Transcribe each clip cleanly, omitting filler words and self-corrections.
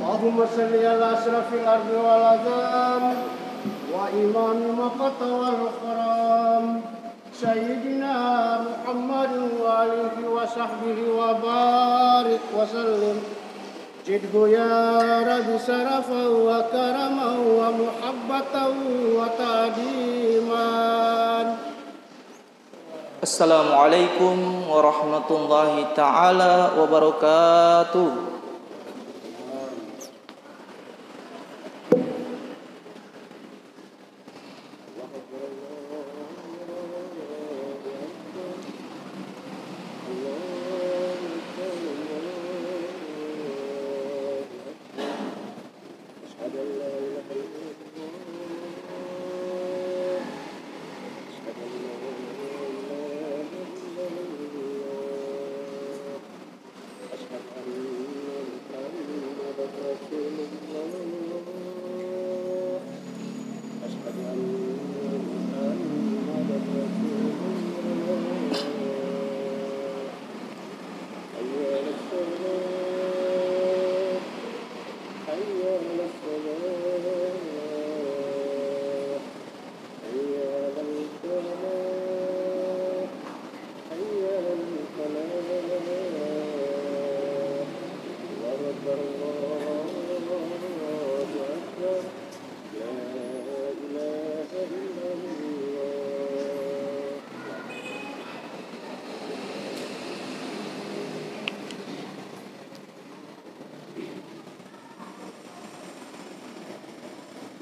اللهم صل على أشرف الأرض والأذام وإمام مكة والحرام سيدنا محمد وآله وصحبه وبارك وسلم جده يا رب شرفا وكرما ومحبة وتعظيما. Assalamualaikum warahmatullahi ta'ala wabarakatuh.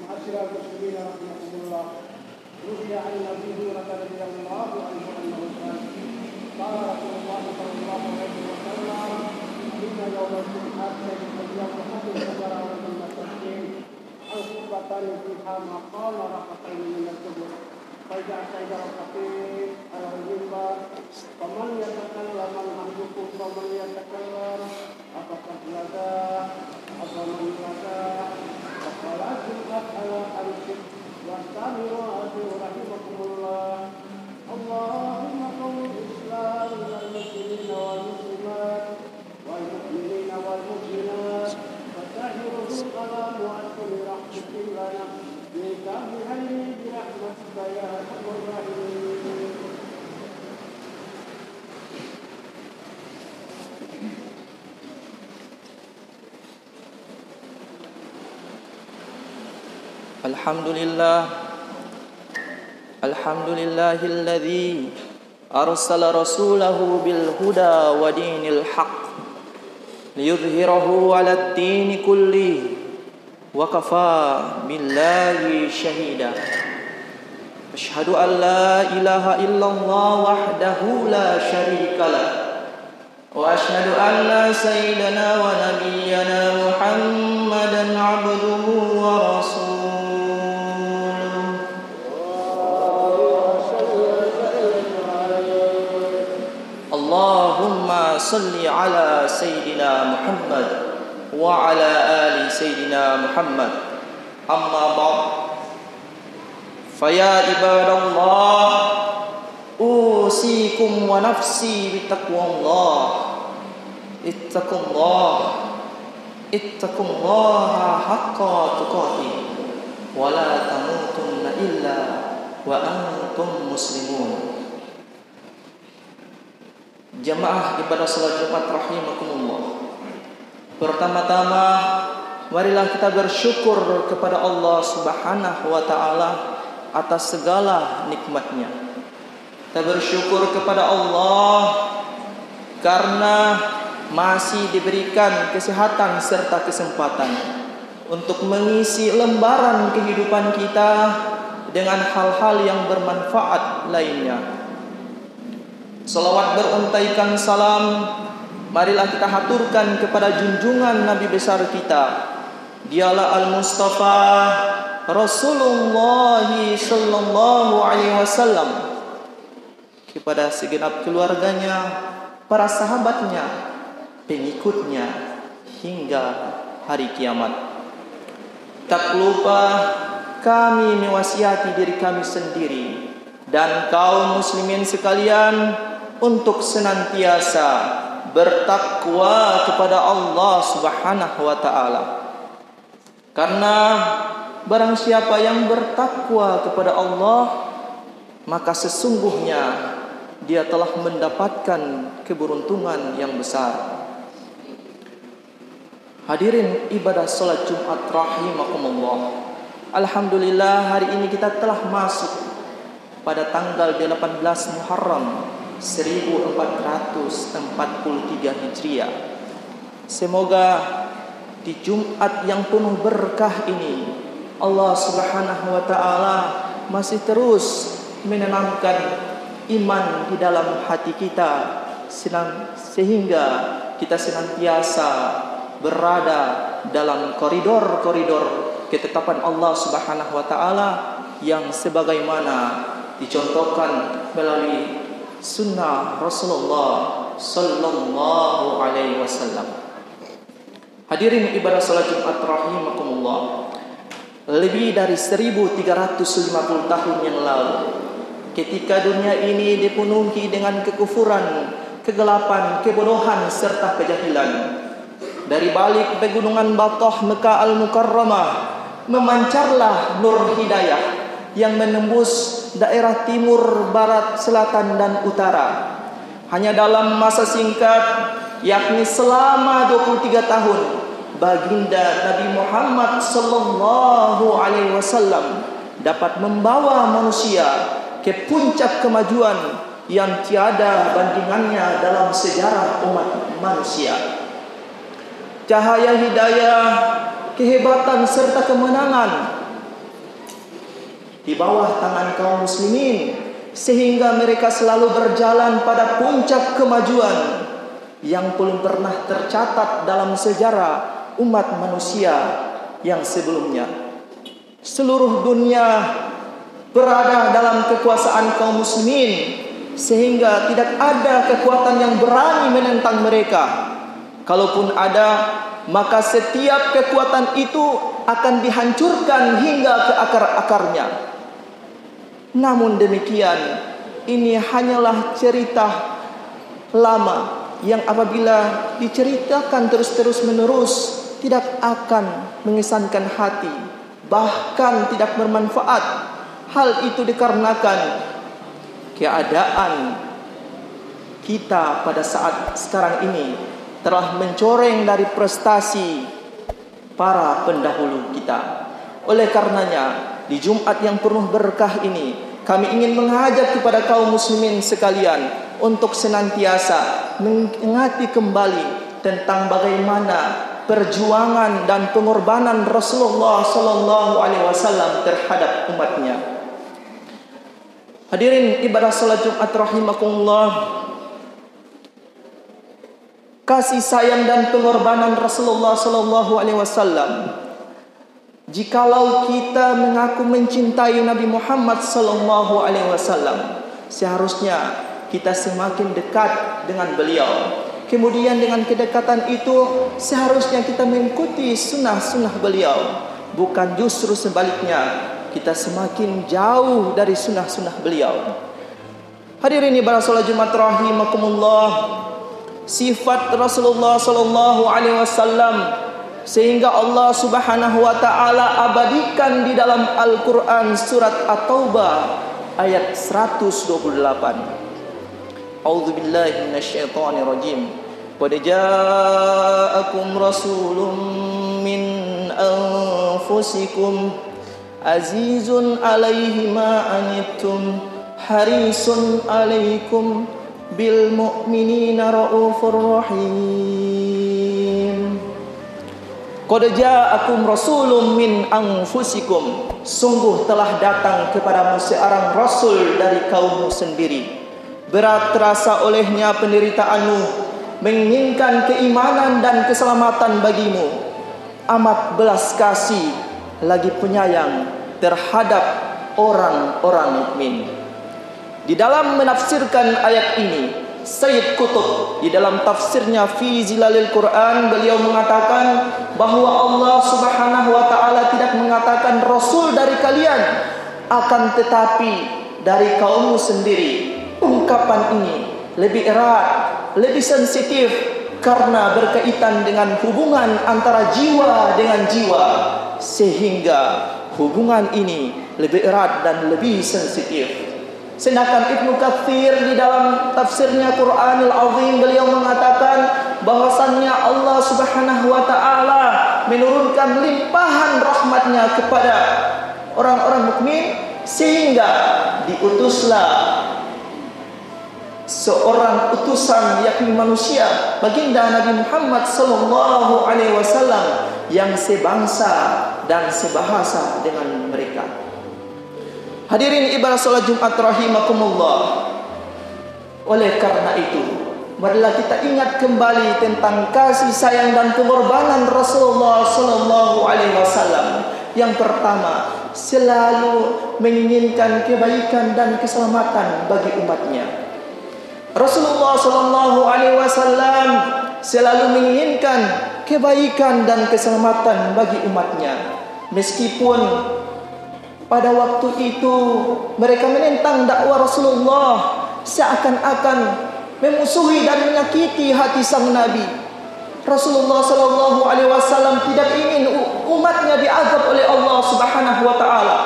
معاشر المسلمين رحمكم الله. روي عن ابي هريره رضي الله عنه انه قال رسول الله صلى الله عليه وسلم ان يوم الجمعه اليوم حد الشجره من المساكين او خطبه فيها مقام ركعتين من الظهر فاذا شهد الخطيب على المنبر فمن يتكلم احدكم فمن يتكلم فقد لدى فمن لدى وصلاة الجمعة على أمسك واستمروا أجر رحمكم الله. اللهم قوم الإسلام والمسلمين والمسلمات والمؤمنين والمؤمنات فطهره الكلام وأسر رحمة لنا منك بهدي برحمتك يا أرحم الراحمين. Alhamdulillahilladzi arsala rasulahu bil huda wa dinil haq liyudhhirahu 'alad dini kulli wa kafa billahi shahida. Asyhadu an la ilaha illallah wahdahu la syarika lah wa asyhadu anna sayyidana wa nabiyyana Muhammadan 'abduhu wa rasuluh. Allahumma salli ala Sayyidina Muhammad wa ala ali Sayyidina Muhammad. Amma ba'd. Faya ibadallah, usikum wa nafsi bitaqwallah. Ittaqullaha haqqa tuqatih wa la tamutunna illa wa antum muslimun. Jamaah ibadah salat Jumat rahimakumullah. Pertama-tama marilah kita bersyukur kepada Allah Subhanahu wa taala atas segala nikmatnya. Kita bersyukur kepada Allah karena masih diberikan kesehatan serta kesempatan untuk mengisi lembaran kehidupan kita dengan hal-hal yang bermanfaat lainnya. Salawat beruntaikan salam marilah kita haturkan kepada junjungan Nabi besar kita. Dialah Al-Mustafa Rasulullah sallallahu alaihi wasallam kepada segenap keluarganya, para sahabatnya, pengikutnya hingga hari kiamat. Tak lupa kami mewasiati diri kami sendiri dan kaum muslimin sekalian untuk senantiasa bertakwa kepada Allah Subhanahu wa taala. Karena barang siapa yang bertakwa kepada Allah, maka sesungguhnya dia telah mendapatkan keberuntungan yang besar. Hadirin ibadah salat Jumat rahimakumullah. Alhamdulillah, hari ini kita telah masuk pada tanggal 18 Muharram 1443 Hijriah. Semoga di Jumat yang penuh berkah ini Allah Subhanahu wa taala masih terus menanamkan iman di dalam hati kita, sehingga kita senantiasa berada dalam koridor-koridor ketetapan Allah Subhanahu wa taala yang sebagaimana dicontohkan melalui sunnah Rasulullah sallallahu alaihi wasallam. Hadirin ibadah salat Jumat rahimakumullah. Lebih dari 1350 tahun yang lalu, ketika dunia ini dipenuhi dengan kekufuran, kegelapan, kebodohan serta kejahilan, dari balik pegunungan Bathah Mekah Al-Mukarramah memancarlah nur hidayah yang menembus daerah timur, barat, selatan dan utara. Hanya dalam masa singkat, yakni selama 23 tahun, baginda Nabi Muhammad sallallahu alaihi wasallam dapat membawa manusia ke puncak kemajuan yang tiada bandingannya dalam sejarah umat manusia. Cahaya hidayah, kehebatan serta kemenangan di bawah tangan kaum muslimin, sehingga mereka selalu berjalan pada puncak kemajuan yang belum pernah tercatat dalam sejarah umat manusia yang sebelumnya. Seluruh dunia berada dalam kekuasaan kaum muslimin, sehingga tidak ada kekuatan yang berani menentang mereka. Kalaupun ada, maka setiap kekuatan itu akan dihancurkan hingga ke akar-akarnya. Namun demikian, ini hanyalah cerita lama yang apabila diceritakan terus menerus tidak akan mengesankan hati, bahkan tidak bermanfaat. Hal itu dikarenakan keadaan kita pada saat sekarang ini telah mencoreng dari prestasi para pendahulu kita. Oleh karenanya, di Jumat yang penuh berkah ini, kami ingin mengajak kepada kaum muslimin sekalian untuk senantiasa mengingati kembali tentang bagaimana perjuangan dan pengorbanan Rasulullah sallallahu alaihi wasallam terhadap umatnya. Hadirin ibadah salat Jumat rahimakumullah. Kasih sayang dan pengorbanan Rasulullah sallallahu alaihi wasallam, jikalau kita mengaku mencintai Nabi Muhammad sallallahu alaihi wasallam, seharusnya kita semakin dekat dengan beliau. Kemudian dengan kedekatan itu seharusnya kita mengikuti sunnah-sunnah beliau, bukan justru sebaliknya, kita semakin jauh dari sunnah-sunnah beliau. Hadirin ibadah salat Jumat rahimakumullah, sifat Rasulullah sallallahu alaihi wasallam sehingga Allah Subhanahu wa taala abadikan di dalam Al-Qur'an surat At-Taubah ayat 128. A'udzubillahi minasyaitonir rajim. Qad ja'akum rasulun min anfusikum azizun 'alaihi ma anittum harisun 'alaikum bil mu'minina raufur rahim. Qad ja'akum rasulun min anfusikum, sungguh telah datang kepadamu seorang rasul dari kaummu sendiri. Berat terasa olehnya penderitaanmu, menginginkan keimanan dan keselamatan bagimu. Amat belas kasih lagi penyayang terhadap orang-orang mukmin. Di dalam menafsirkan ayat ini, Sayyid Qutb di dalam tafsirnya Fi Zilalil Quran, beliau mengatakan bahwa Allah Subhanahu wa taala tidak mengatakan rasul dari kalian, akan tetapi dari kaummu sendiri. Ungkapan ini lebih erat, lebih sensitif karena berkaitan dengan hubungan antara jiwa dengan jiwa, sehingga hubungan ini lebih erat dan lebih sensitif. Sedangkan Ibnu Katsir di dalam tafsirnya Quranul Azim, beliau mengatakan bahwasannya Allah Subhanahu wa taala menurunkan limpahan rahmatnya kepada orang-orang mukmin, sehingga diutuslah seorang utusan, yakni manusia, baginda Nabi Muhammad sallallahu alaihi wasallam, yang sebangsa dan sebahasa dengan mereka. Hadirin ibadah salat Jumat rahimakumullah. Oleh karena itu, marilah kita ingat kembali tentang kasih sayang dan pengorbanan Rasulullah sallallahu alaihi wasallam. Yang pertama, selalu menginginkan kebaikan dan keselamatan bagi umatnya. Rasulullah sallallahu alaihi wasallam selalu menginginkan kebaikan dan keselamatan bagi umatnya. Meskipun pada waktu itu mereka menentang dakwah Rasulullah, seakan-akan memusuhi dan menyakiti hati sang Nabi. Rasulullah sallallahu alaihi wasallam tidak ingin umatnya diazab oleh Allah Subhanahu wa taala.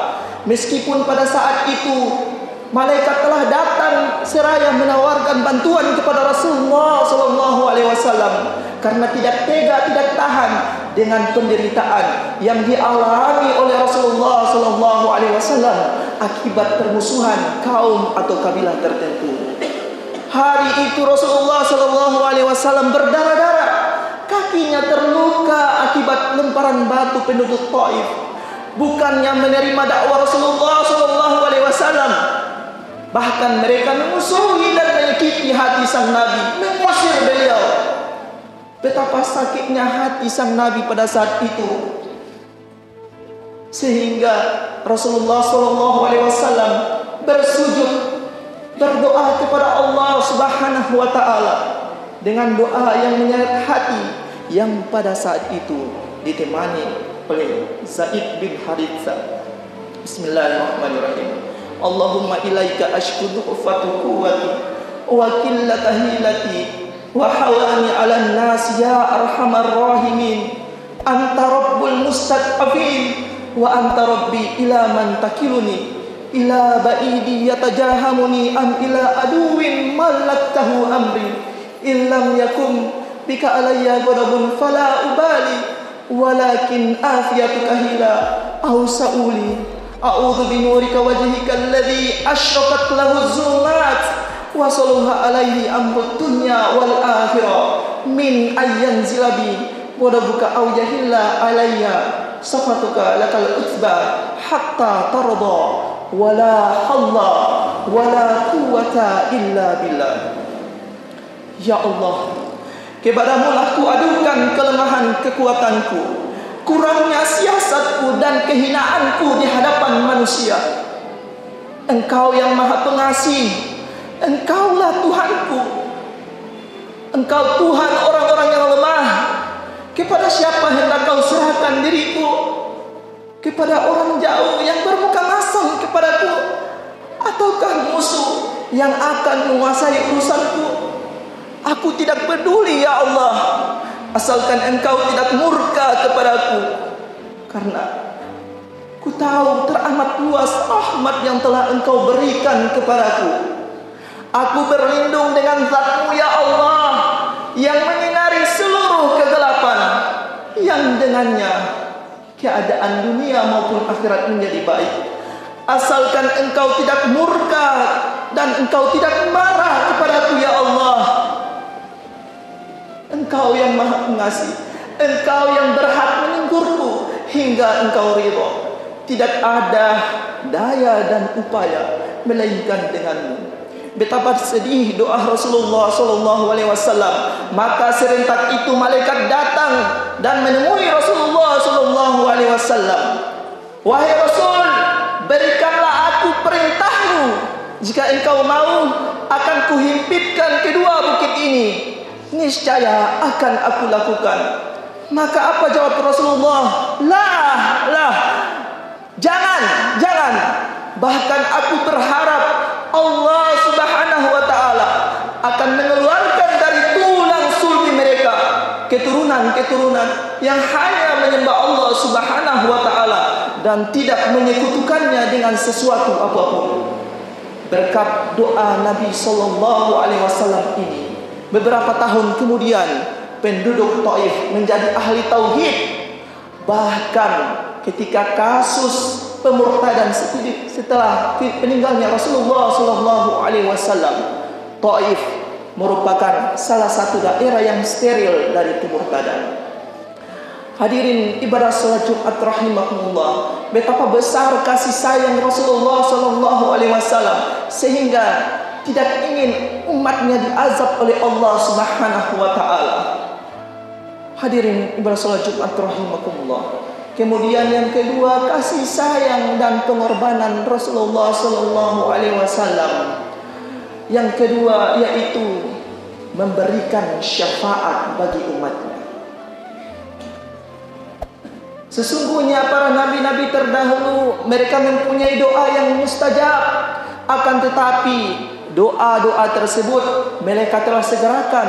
Meskipun pada saat itu malaikat telah datang seraya menawarkan bantuan kepada Rasulullah sallallahu alaihi wasallam, karena tidak tega, tidak tahan dengan penderitaan yang dialami oleh Rasulullah sallallahu alaihi wasallam akibat permusuhan kaum atau kabilah tertentu. Hari itu Rasulullah sallallahu alaihi wasallam berdarah-darah, kakinya terluka akibat lemparan batu penduduk Taif. Bukannya menerima dakwah Rasulullah sallallahu alaihi wasallam, bahkan mereka memusuhi dan menyakiti hati sang Nabi, mengusir beliau. Betapa sakitnya hati sang Nabi pada saat itu, sehingga Rasulullah SAW bersujud, berdoa kepada Allah Subhanahu wa taala dengan doa yang menyeret hati, yang pada saat itu ditemani oleh Zaid bin Harithah. Bismillahirrahmanirrahim. Allahumma ilaika ashku du'fatu quwwati wa qillata hilati wa hawani 'alan nas ya arhamar rahimin. Anta rabbul mustad'afin wa anta rabbi ila man takiluni, ila ba'idi yatajahamuni am ila aduwin malaktahu amri. Illam yakum bika alayya ghadabun fala ubali, walakin afiyatuka hila au sa'uli. A'udzu bi nurika wajhika alladhi asyraqat lahu az-zulumat wa sallaha alaihi amrud dunya wal akhirah min ayyan zilabi wa rabbuka au jahilla alayya safatuka lakal utba hatta tarda wala halla wala quwwata illa billah. Ya Allah, kepadamu lah ku adukan kelemahan kekuatanku, kurangnya siasatku dan kehinaanku di hadapan manusia. Engkau yang maha pengasih, Engkaulah Tuhanku. Engkau Tuhan orang-orang yang lemah. Kepada siapa hendak kau serahkan diriku? Kepada orang jauh yang bermuka masam kepadaku, ataukah musuh yang akan menguasai urusanku? Aku tidak peduli ya Allah, asalkan Engkau tidak murka kepadaku, karena ku tahu teramat luas rahmat yang telah Engkau berikan kepadaku. Aku berlindung dengan Zat-Mu ya Allah, yang menyinari seluruh kegelapan, yang dengannya keadaan dunia maupun akhirat menjadi baik. Asalkan Engkau tidak murka dan Engkau tidak marah kepadaku ya Allah. Engkau yang maha pengasih, Engkau yang berhak menegurku hingga Engkau ridha. Tidak ada daya dan upaya melainkan denganmu. Betapa sedih doa Rasulullah SAW. Maka serentak itu malaikat datang dan menemui Rasulullah SAW. Wahai Rasul, berikanlah aku perintahmu jika engkau mau, akan kuhimpitkan kedua bukit ini. Niscaya akan aku lakukan. Maka apa jawab Rasulullah? Lah, jangan. Bahkan aku berharap Allah Subhanahu wa ta'ala akan mengeluarkan dari tulang sulbi mereka keturunan yang hanya menyembah Allah Subhanahu wa ta'ala dan tidak menyekutukannya dengan sesuatu apapun. Berkat doa Nabi sallallahu alaihi wasallam ini, beberapa tahun kemudian penduduk Taif menjadi ahli tauhid. Bahkan ketika kasus pemurtadan setelah peninggalnya Rasulullah sallallahu alaihi wasallam, Taif merupakan salah satu daerah yang steril dari kemurtadan. Hadirin ibadah salat Jumat rahimakumullah, betapa besar kasih sayang Rasulullah sallallahu alaihi wasallam sehingga tidak ingin umatnya diazab oleh Allah Subhanahu wa taala. Hadirin ibadah salat Jumat rahimakumullah. Kemudian yang kedua, kasih sayang dan pengorbanan Rasulullah sallallahu alaihi wasallam. Yang kedua yaitu memberikan syafaat bagi umatnya. Sesungguhnya para nabi-nabi terdahulu mereka mempunyai doa yang mustajab, akan tetapi doa-doa tersebut mereka telah segerakan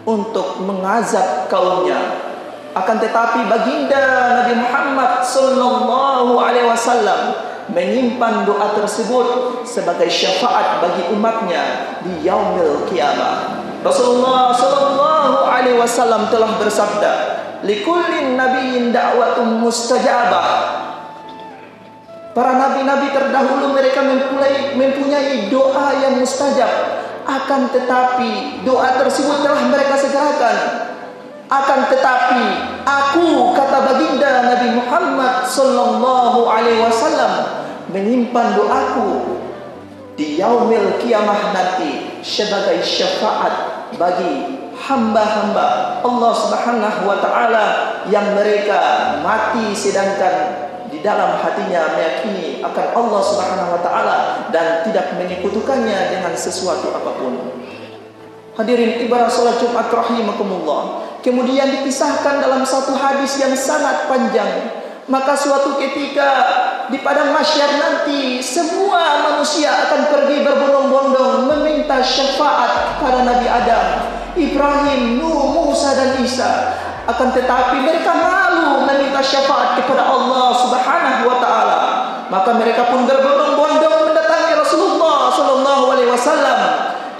untuk mengazab kaumnya. Akan tetapi baginda Nabi Muhammad sallallahu alaihi wasallam menyimpan doa tersebut sebagai syafaat bagi umatnya di yaumil qiyamah. Rasulullah sallallahu alaihi wasallam telah bersabda, "Likullin nabiyyin da'watun mustajabah." Para nabi-nabi terdahulu mereka mempunyai doa yang mustajab, akan tetapi doa tersebut telah mereka segerakan. Akan tetapi aku, kata baginda Nabi Muhammad sallallahu alaihi wasallam, menyimpan doaku di yaumil qiyamah nanti sebagai syafaat bagi hamba-hamba Allah Subhanahu wa taala yang mereka mati sedangkan di dalam hatinya meyakini akan Allah Subhanahu wa taala dan tidak menyekutukannya dengan sesuatu apapun. Hadirin ibadah salat Jumat rahimakumullah. Kemudian dikisahkan dalam satu hadis yang sangat panjang, maka suatu ketika di padang mahsyar nanti semua manusia akan pergi berbondong-bondong meminta syafaat kepada Nabi Adam, Ibrahim, Nuh, Musa dan Isa. Akan tetapi mereka malu meminta syafaat kepada Allah Subhanahu wa taala. Maka mereka pun berbondong-bondong mendatangi Rasulullah sallallahu alaihi wasallam.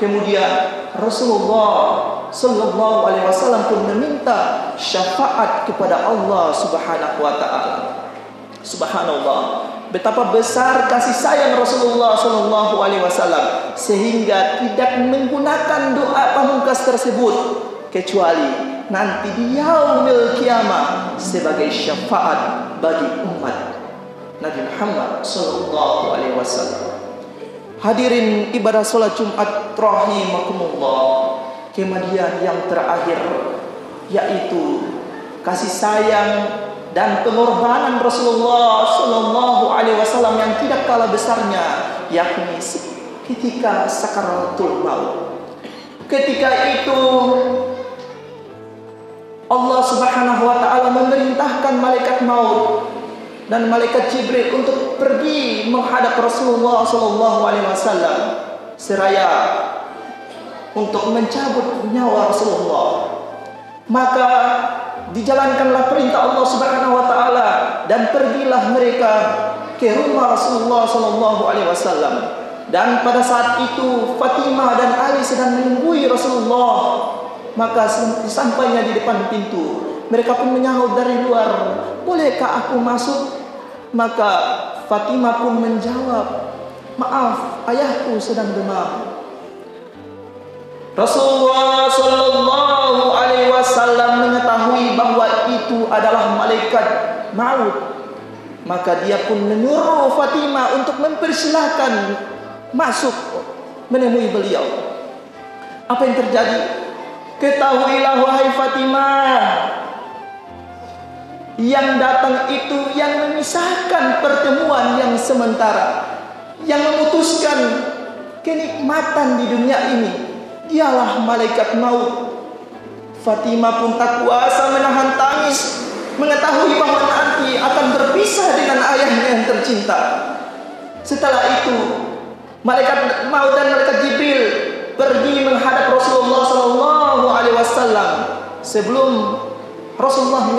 Kemudian Rasulullah sallallahu alaihi wasallam pun meminta syafaat kepada Allah Subhanahu wa taala. Subhanallah, betapa besar kasih sayang Rasulullah sallallahu alaihi wasallam sehingga tidak menggunakan doa pamungkas tersebut kecuali nanti di yaumil qiyamah sebagai syafaat bagi umat Nabi Muhammad sallallahu alaihi wasallam. Hadirin ibadah salat Jumat rahimakumullah. Kemudian yang terakhir yaitu kasih sayang dan pengorbanan Rasulullah sallallahu alaihi wasallam yang tidak kalah besarnya, yakni ketika sakaratul maut. Ketika itu Allah Subhanahu wa taala memerintahkan malaikat maut dan malaikat Jibril untuk pergi menghadap Rasulullah sallallahu alaihi wasallam seraya untuk mencabut nyawa Rasulullah. Maka dijalankanlah perintah Allah Subhanahu wa taala dan pergilah mereka ke rumah Rasulullah sallallahu alaihi wasallam. Dan pada saat itu Fatimah dan Ali sedang menunggui Rasulullah. Maka sampainya di depan pintu, mereka pun menyahut dari luar, "Bolehkah aku masuk?" Maka Fatimah pun menjawab, "Maaf, ayahku sedang demam." Rasulullah sallallahu alaihi wasallam mengetahui bahwa itu adalah malaikat maut. Maka dia pun menyuruh Fatimah untuk mempersilahkan masuk menemui beliau. Apa yang terjadi? Ketahuilah wahai Fatimah, yang datang itu yang memisahkan pertemuan yang sementara, yang memutuskan kenikmatan di dunia ini, dialah malaikat maut. Fatimah pun tak kuasa menahan tangis, mengetahui bahwa nanti akan berpisah dengan ayahnya yang tercinta. Setelah itu, malaikat maut dan malaikat Jibril pergi menghadap Rasulullah SAW. Sebelum Rasulullah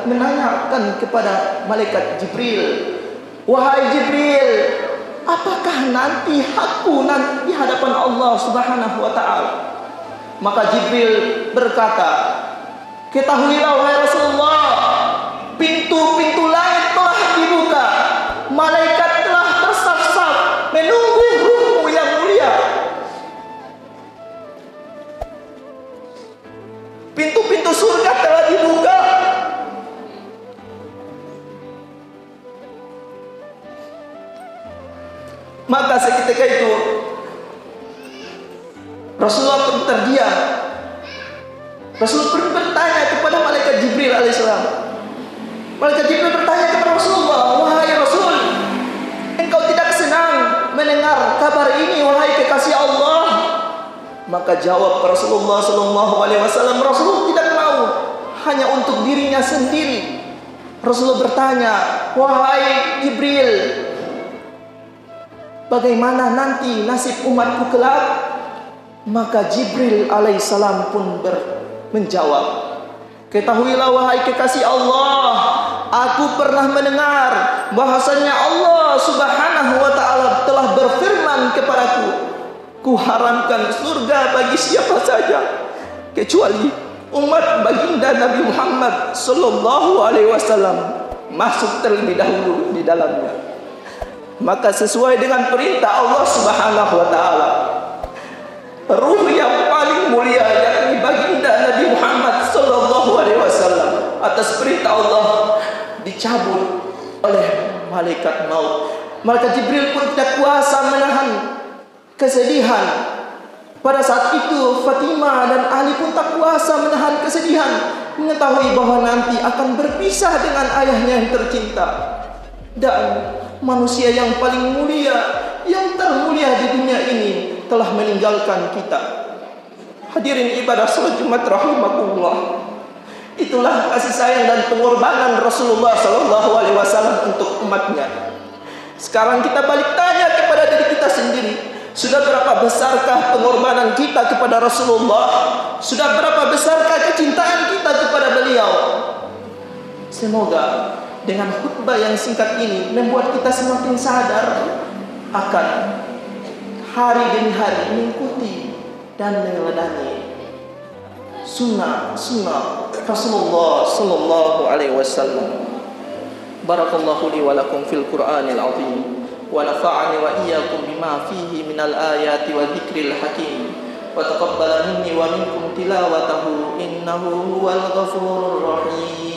menanyakan kepada malaikat Jibril, "Wahai Jibril, apakah nanti hakku di hadapan Allah Subhanahu wa taala?" Maka Jibril berkata, "Ketahuilah wahai Rasulullah, pintu-pintu langit telah dibuka. Malaikat telah bersaf-saf menunggu ruhmu yang mulia. Pintu-pintu surga telah dibuka." Maka seketika itu Rasulullah pun terdiam. Rasulullah pun bertanya kepada malaikat Jibril alaihissalam. Malaikat Jibril bertanya kepada Rasulullah, "Wahai Rasul, engkau tidak senang mendengar kabar ini, wahai kekasih Allah?" Maka jawab Rasulullah SAW, Rasulullah tidak mau hanya untuk dirinya sendiri. Rasulullah bertanya, "Wahai Jibril, bagaimana nanti nasib umatku kelak?" Maka Jibril alaihissalam pun menjawab, "Ketahuilah wahai kekasih Allah, aku pernah mendengar bahasanya Allah Subhanahu wa taala telah berfirman kepadaku, kuharamkan surga bagi siapa saja kecuali umat baginda Nabi Muhammad sallallahu alaihi wasallam masuk terlebih dahulu di dalamnya." Maka sesuai dengan perintah Allah Subhanahu wa taala, ruh yang paling mulia yakni baginda Nabi Muhammad sallallahu alaihi wasallam atas perintah Allah dicabut oleh malaikat maut. Malaikat Jibril pun tidak kuasa menahan kesedihan. Pada saat itu Fatimah dan Ali pun tak kuasa menahan kesedihan, mengetahui bahwa nanti akan berpisah dengan ayahnya yang tercinta. Dan manusia yang paling mulia, yang termulia di dunia ini telah meninggalkan kita. Hadirin ibadah salat Jumat rahimakumullah. Itulah kasih sayang dan pengorbanan Rasulullah SAW untuk umatnya. Sekarang kita balik tanya kepada diri kita sendiri, sudah berapa besarkah pengorbanan kita kepada Rasulullah? Sudah berapa besarkah kecintaan kita kepada beliau? Semoga dengan khutbah yang singkat ini membuat kita semakin sadar akan hari demi hari mengikuti dan meneladani sunnah Rasulullah sallallahu alaihi wasallam. Barakallahu li wa lakum fil Qur'anil azim wa nafa'ani wa iyyakum bima fihi minal ayati wa dzikril hakim wa taqabbala minni wa minkum tilawatahu innahu huwal ghafurur rahim.